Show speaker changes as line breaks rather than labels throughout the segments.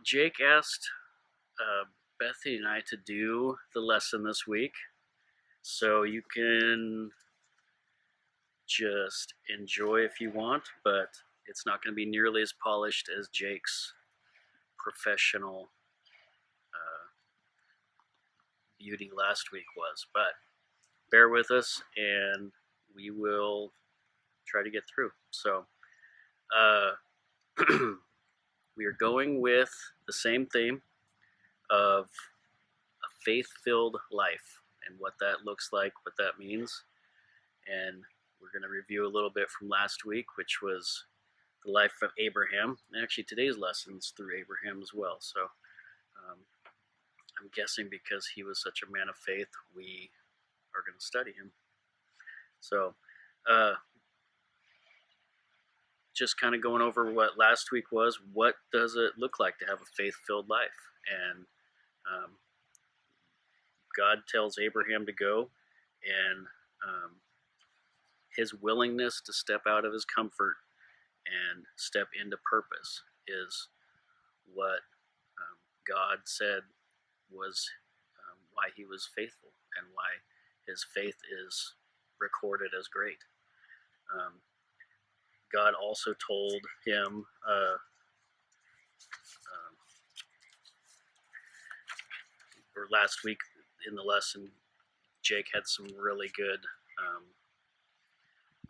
Jake asked Bethany and I to do the lesson this week, so you can just enjoy if you want, but it's not going to be nearly as polished as Jake's professional beauty last week was. But bear with us, and we will try to get through. So, we are going with the same theme of a faith-filled life and what that looks like, what that means. And we're going to review a little bit from last week, which was the life of Abraham. And actually, today's lesson's through Abraham as well. So I'm guessing because he was such a man of faith, we are going to study him. So just kind of going over what last week was. What does it look like to have a faith-filled life? And God tells Abraham to go, and his willingness to step out of his comfort and step into purpose is what God said was why he was faithful and why his faith is recorded as great. God also told him or last week in the lesson, Jake had some really good,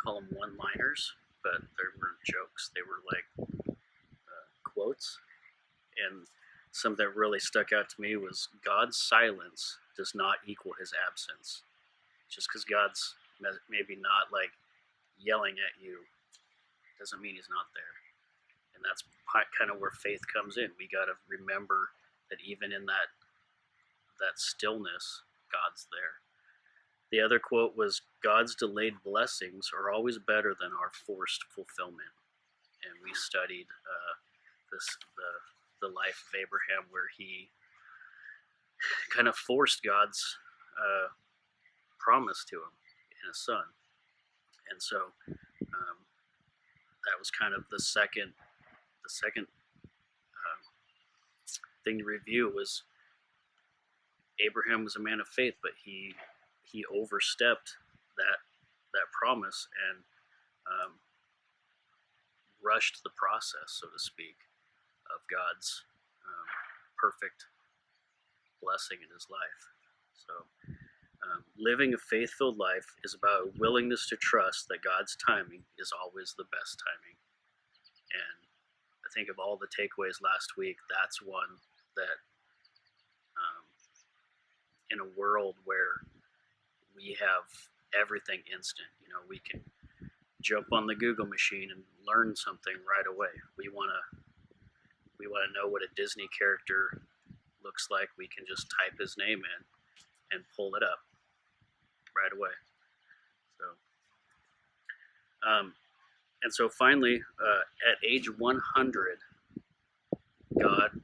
call them one-liners, but they weren't jokes. They were like quotes. And something that really stuck out to me was God's silence does not equal his absence. Just because God's maybe not like yelling at you doesn't mean he's not there. And that's kind of where faith comes in. We got to remember that even in that stillness, God's there. The other quote was, God's delayed blessings are always better than our forced fulfillment. And we studied the life of Abraham, where he kind of forced God's promise to him in a son. And so that was kind of the second thing to review was Abraham was a man of faith, but he overstepped that promise and rushed the process, so to speak, of God's perfect blessing in his life. So living a faith-filled life is about a willingness to trust that God's timing is always the best timing. And I think of all the takeaways last week, that's one that in a world where we have everything instant, we can jump on the Google machine and learn something right away. We want to know what a Disney character looks like. We can just type his name in and pull it up right away. So, and so finally, at age 100, God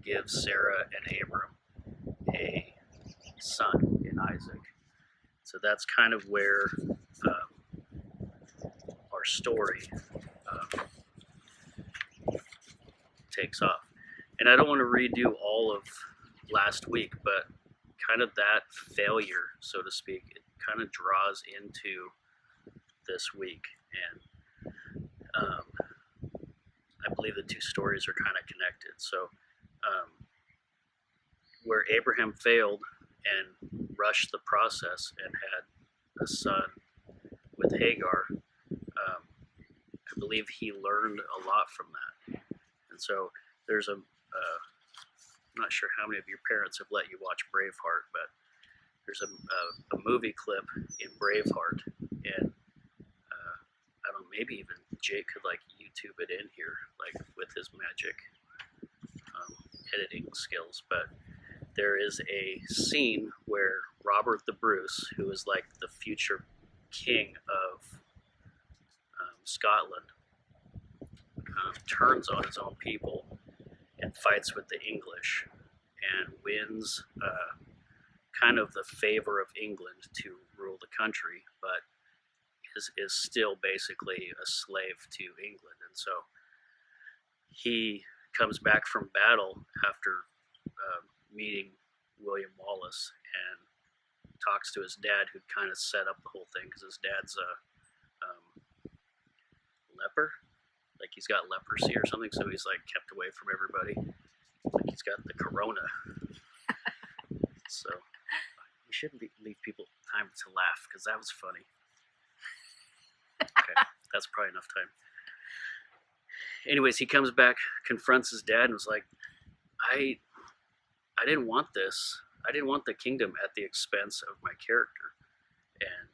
gives Sarah and Abram a son in Isaac. So that's kind of where our story takes off. And I don't want to redo all of last week, but kind of that failure, so to speak, it kind of draws into this week. And I believe the two stories are kind of connected. So where Abraham failed and rushed the process and had a son with Hagar, I believe he learned a lot from that. And so there's I'm not sure how many of your parents have let you watch Braveheart, but there's a movie clip in Braveheart, and I don't know, maybe even Jake could like YouTube it in here, like with his magic editing skills, but there is a scene where Robert the Bruce, who is like the future king of Scotland, turns on his own people and fights with the English and wins kind of the favor of England to rule the country, but is still basically a slave to England. And so he comes back from battle after meeting William Wallace and talks to his dad, who kind of set up the whole thing because his dad's a leper, like he's got leprosy or something, so he's like kept away from everybody, like he's got the corona. So we shouldn't leave people time to laugh because that was funny. Okay, that's probably enough time. Anyways, he comes back, confronts his dad, and was like, I didn't want this. I didn't want the kingdom at the expense of my character. And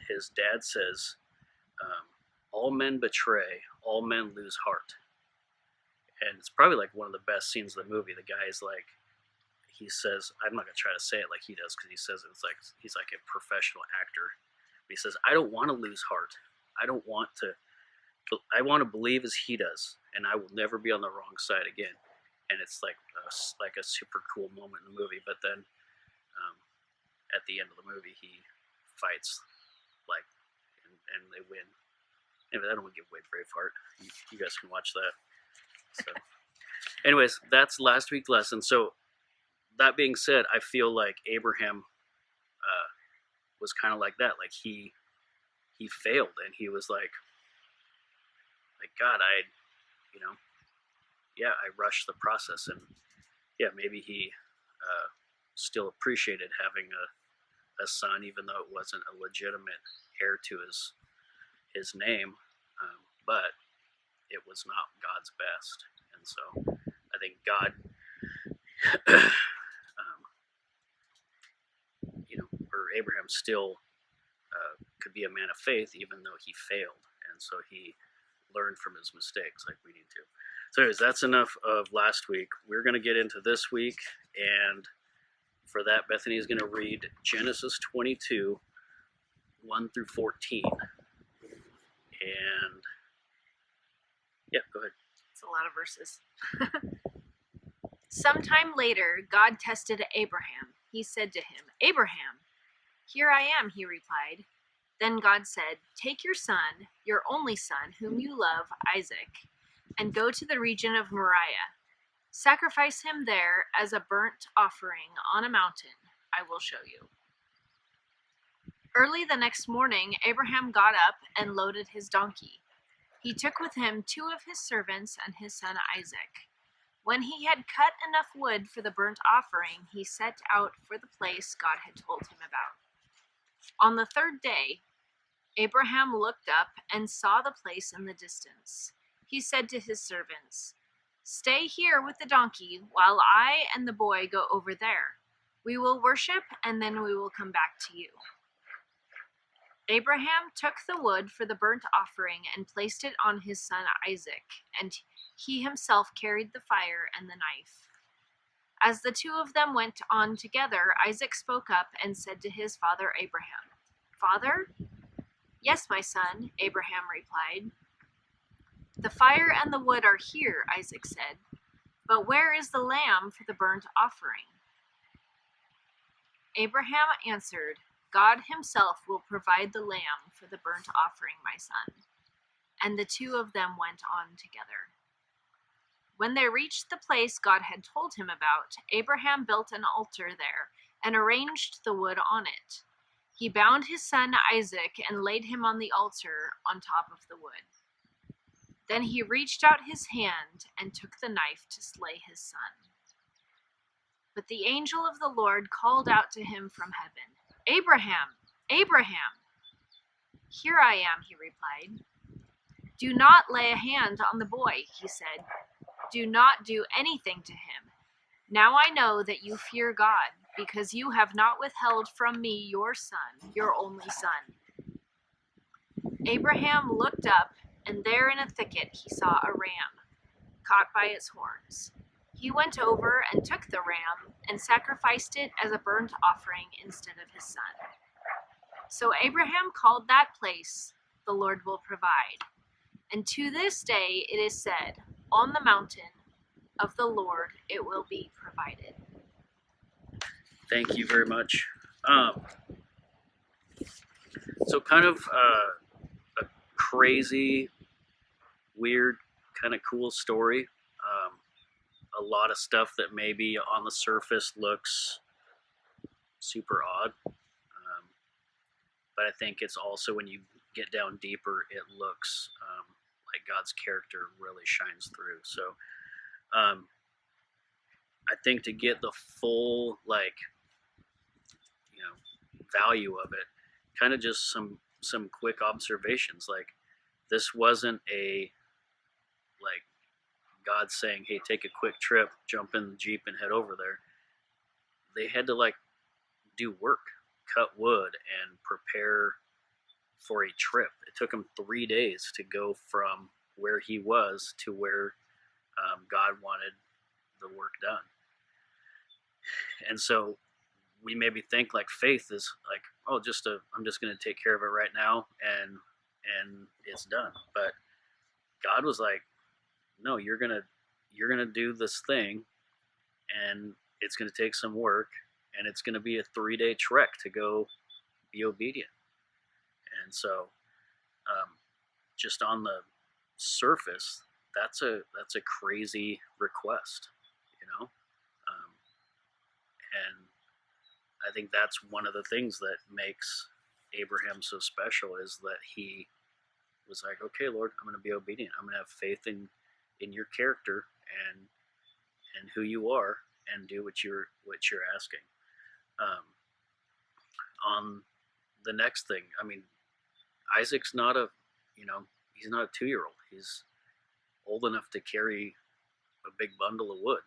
his dad says, all men betray, all men lose heart. And it's probably like one of the best scenes of the movie. The guy's like, he says, I'm not going to try to say it like he does, because he says it's like he's like a professional actor. But he says, I don't want to lose heart. I want to believe as he does, and I will never be on the wrong side again. And it's like a super cool moment in the movie. But then at the end of the movie, he fights, like, and they win. Anyway, I don't want to give away Braveheart. You guys can watch that. So, anyways, that's last week's lesson. So, that being said, I feel like Abraham was kind of like that. Like he failed, and he was like God, I rushed the process, and maybe he still appreciated having a son, even though it wasn't a legitimate heir to his name, but it was not God's best. And so I think God or Abraham still could be a man of faith, even though he failed, and so he learned from his mistakes, like we need to. So anyways, that's enough of last week. We're going to get into this week, and for that, Bethany is going to read Genesis 22, 1 through 14. And go ahead.
It's a lot of verses. Sometime later, God tested Abraham. He said to him, Abraham. Here I am, he replied. Then God said, take your son, your only son, whom you love, Isaac, and go to the region of Moriah. Sacrifice him there as a burnt offering on a mountain I will show you. Early the next morning, Abraham got up and loaded his donkey. He took with him 2 of his servants and his son Isaac. When he had cut enough wood for the burnt offering, he set out for the place God had told him about. On the 3rd day, Abraham looked up and saw the place in the distance. He said to his servants, stay here with the donkey while I and the boy go over there. We will worship, and then we will come back to you. Abraham took the wood for the burnt offering and placed it on his son Isaac, and he himself carried the fire and the knife. As the 2 of them went on together, Isaac spoke up and said to his father Abraham, Father? Yes, my son, Abraham replied. The fire and the wood are here, Isaac said, but where is the lamb for the burnt offering? Abraham answered, God himself will provide the lamb for the burnt offering, my son. And the 2 of them went on together. When they reached the place God had told him about, Abraham built an altar there and arranged the wood on it. He bound his son Isaac and laid him on the altar on top of the wood. Then he reached out his hand and took the knife to slay his son. But the angel of the Lord called out to him from heaven, Abraham, Abraham! Here I am, he replied. Do not lay a hand on the boy, he said. Do not do anything to him. Now I know that you fear God, because you have not withheld from me your son, your only son. Abraham looked up, and there in a thicket he saw a ram, caught by its horns. He went over and took the ram and sacrificed it as a burnt offering instead of his son. So Abraham called that place, the Lord will provide. And to this day it is said, on the mountain of the Lord it will be provided.
Thank you very much. So kind of a crazy, weird, kind of cool story. a lot of stuff that maybe on the surface looks super odd. But I think it's also when you get down deeper, it looks like God's character really shines through. So I think to get the full value of it, kind of just some quick observations. Like this wasn't a God saying, "Hey, take a quick trip, jump in the Jeep and head over there." They had to do work, cut wood, and prepare for a trip. It took him 3 days to go from where he was to where God wanted the work done. And so we maybe think faith is oh, I'm just going to take care of it right now and it's done. But God was like, no, you're gonna do this thing, and it's gonna take some work, and it's gonna be a 3-day trek to go be obedient. And so, just on the surface, that's a crazy request, and I think that's one of the things that makes Abraham so special is that he was like, okay, Lord, I'm going to be obedient. I'm going to have faith in your character and who you are, and do what you're asking. On the next thing, I mean, Isaac's not he's not a 2-year-old. He's old enough to carry a big bundle of wood.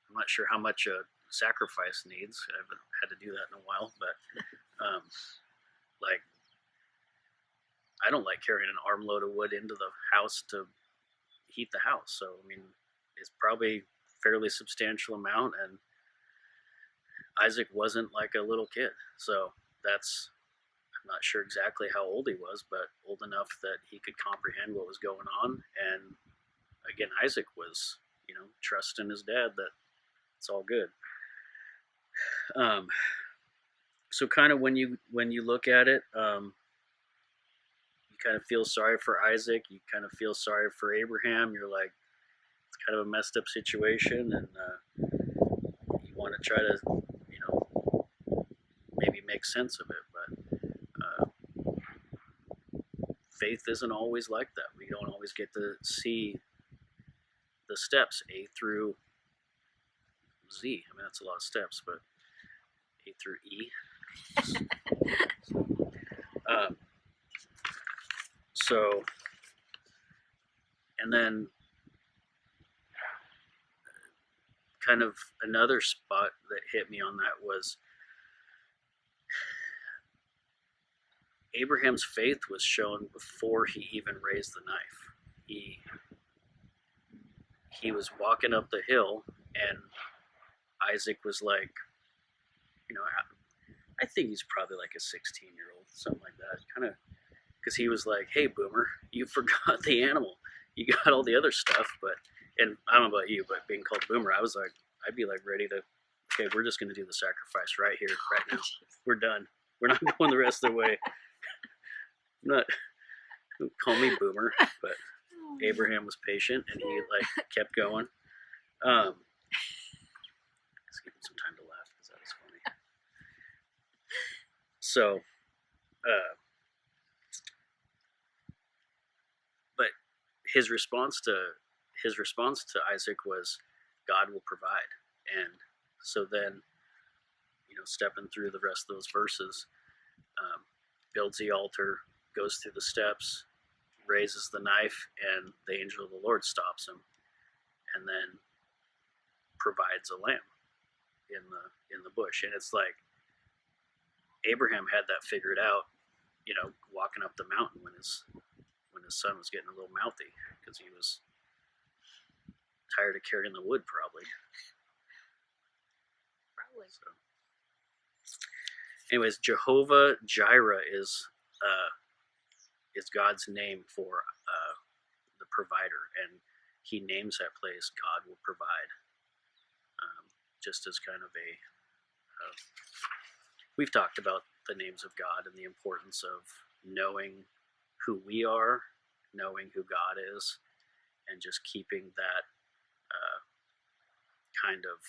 I'm not sure how much a sacrifice needs. I haven't had to do that in a while, but I don't like carrying an armload of wood into the house to heat the house. So I mean, it's probably a fairly substantial amount, and Isaac wasn't like a little kid. So I'm not sure exactly how old he was, but old enough that he could comprehend what was going on. And again, Isaac was, trusting his dad that it's all good. So kind of when you look at it, you kind of feel sorry for Isaac. You kind of feel sorry for Abraham. You're like, it's kind of a messed up situation, and you want to try to, maybe make sense of it. But faith isn't always like that. We don't always get to see the steps A through Z. I mean, that's a lot of steps, but A through E. So, and then kind of another spot that hit me on that was Abraham's faith was shown before he even raised the knife. He was walking up the hill, and Isaac was like, I think he's probably like a 16-year-old, something like that, kind of, because he was like, hey, Boomer, you forgot the animal. You got all the other stuff, and I don't know about you, but being called Boomer, I was like, I'd be like ready to, okay, we're just going to do the sacrifice right here, right now. We're done. We're not going the rest of the way. Not call me Boomer, but Abraham was patient, and he kept going. Let's give him some time to laugh, because that was funny. So, but his response to Isaac was, God will provide. And so then, stepping through the rest of those verses, builds the altar, goes through the steps, raises the knife, and the angel of the Lord stops him, and then provides a lamb in the bush. And it's like Abraham had that figured out, walking up the mountain when his son was getting a little mouthy, because he was tired of carrying the wood, probably. So, anyways, Jehovah Jireh is God's name for the provider, and he names that place God will provide. Just as kind of we've talked about the names of God and the importance of knowing who we are, knowing who God is, and just keeping that kind of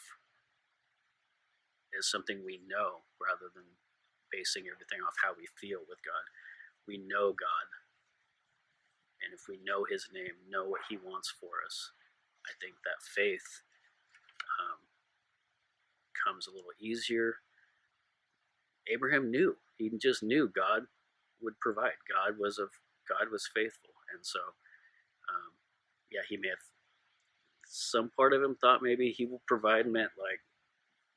is something we know rather than basing everything off how we feel with God. We know God, and if we know His name, know what He wants for us, I think that faith comes a little easier. Abraham knew; he just knew God would provide. God was faithful, and so yeah, he may have some part of him thought maybe He will provide meant like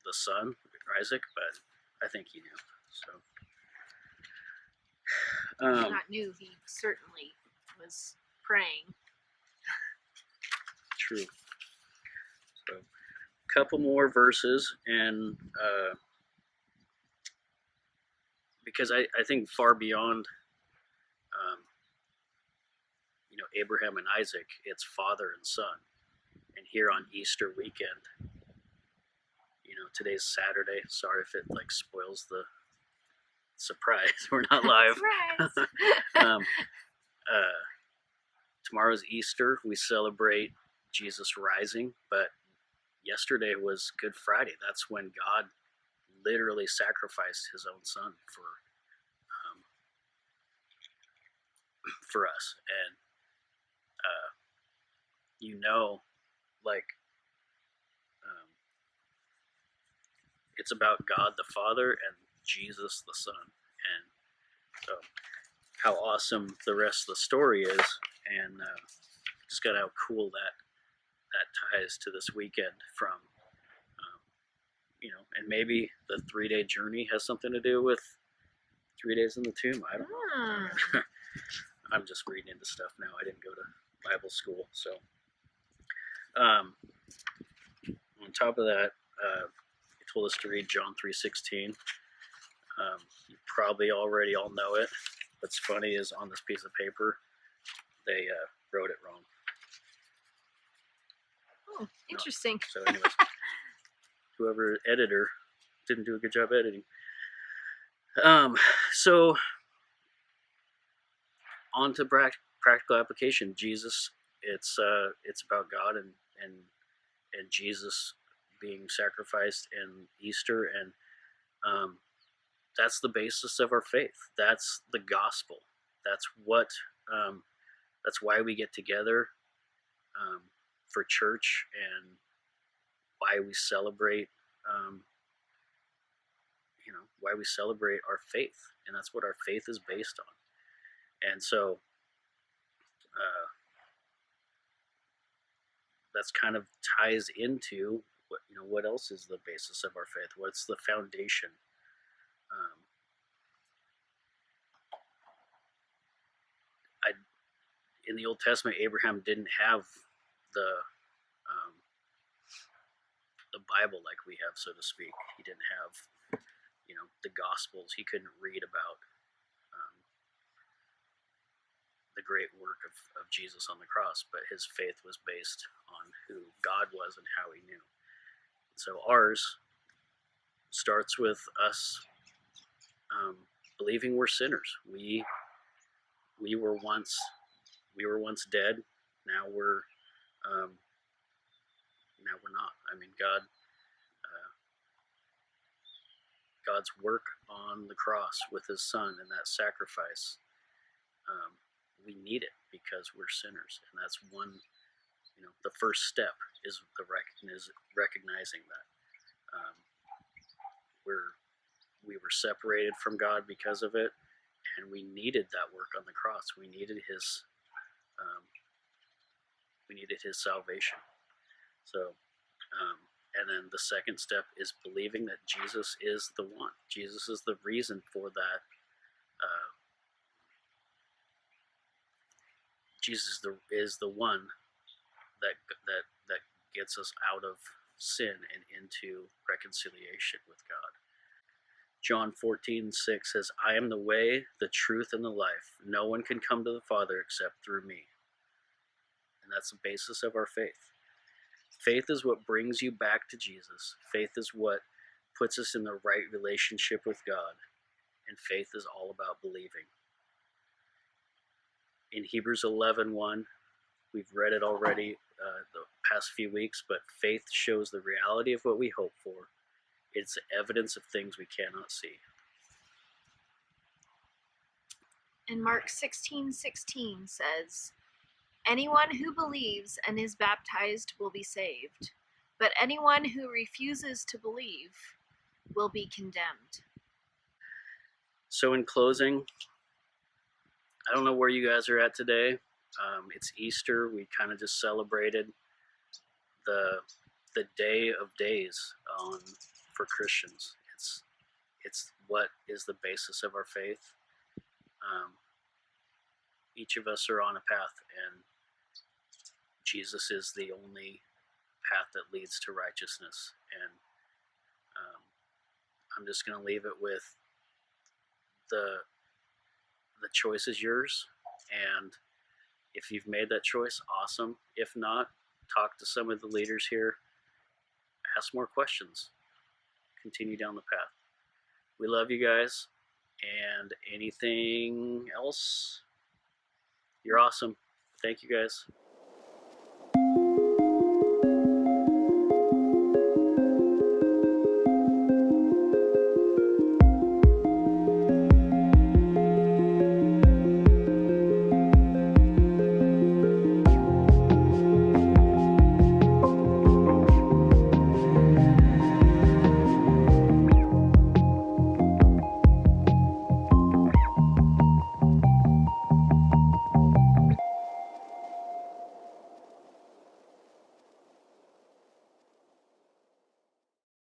the son, Isaac, but I think he knew. So,
Not knew, he certainly was praying.
True. So, a couple more verses, and because I think far beyond, Abraham and Isaac, it's father and son. And here on Easter weekend, today's Saturday. Sorry if it like spoils the surprise. We're not live.
Surprise!
Tomorrow's Easter. We celebrate Jesus rising, but yesterday was Good Friday. That's when God literally sacrificed His own Son for us, and like it's about God the Father and Jesus the Son, and so how awesome the rest of the story is, and just got how cool that ties to this weekend from, and maybe the 3-day journey has something to do with 3 days in the tomb. I don't know. I'm just reading into stuff now. I didn't go to Bible school, so. On top of that, he told us to read John 3:16. You probably already all know it. What's funny is on this piece of paper, they wrote it wrong.
Oh, interesting.
No. So anyways, whoever editor didn't do a good job editing. So on to practical application. Jesus, it's about God and Jesus being sacrificed in Easter, and that's the basis of our faith. That's the gospel. That's what. That's why we get together for church, and why we celebrate. Why we celebrate our faith, and that's what our faith is based on. And so, that's kind of ties into what else is the basis of our faith? What's the foundation? In the Old Testament, Abraham didn't have the Bible like we have, so to speak. He didn't have the Gospels. He couldn't read about the great work of Jesus on the cross, but his faith was based on who God was and how He knew. So ours starts with us believing we're sinners. We were once dead. Now we're not. I mean, God's work on the cross with His Son and that sacrifice. We need it because we're sinners, and that's one. The first step is the recognizing that we were separated from God because of it, and we needed that work on the cross. We needed His salvation. So, and then the second step is believing that Jesus is the one. Jesus is the reason for that. Jesus is the one that gets us out of sin and into reconciliation with God. John 14:6 says, "I am the way, the truth, and the life. No one can come to the Father except through me." And that's the basis of our faith. Faith is what brings you back to Jesus. Faith is what puts us in the right relationship with God. And faith is all about believing. In Hebrews 11:1, we've read it already. past few weeks, but faith shows the reality of what we hope for. It's evidence of things we cannot see.
And Mark 16:16 says, anyone who believes and is baptized will be saved, but anyone who refuses to believe will be condemned.
So in closing, I don't know where you guys are at today. It's Easter. We kind of just celebrated the day of days for Christians. It's what is the basis of our faith. Each of us are on a path, and Jesus is the only path that leads to righteousness. And I'm just going to leave it with the choice is yours. And if you've made that choice, awesome. If not, talk to some of the leaders here. Ask more questions. Continue down the path. We love you guys. And anything else? You're awesome. Thank you guys.